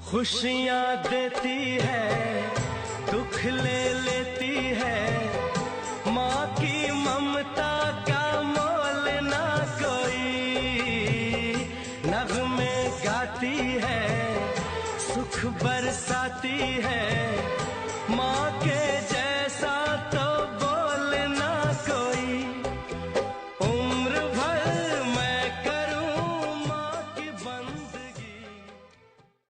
खुशियाँ देती है, दुख ले लेती है, माँ की ममता का मोल ना कोई। नगमे गाती है, सुख बरसाती है, माँ के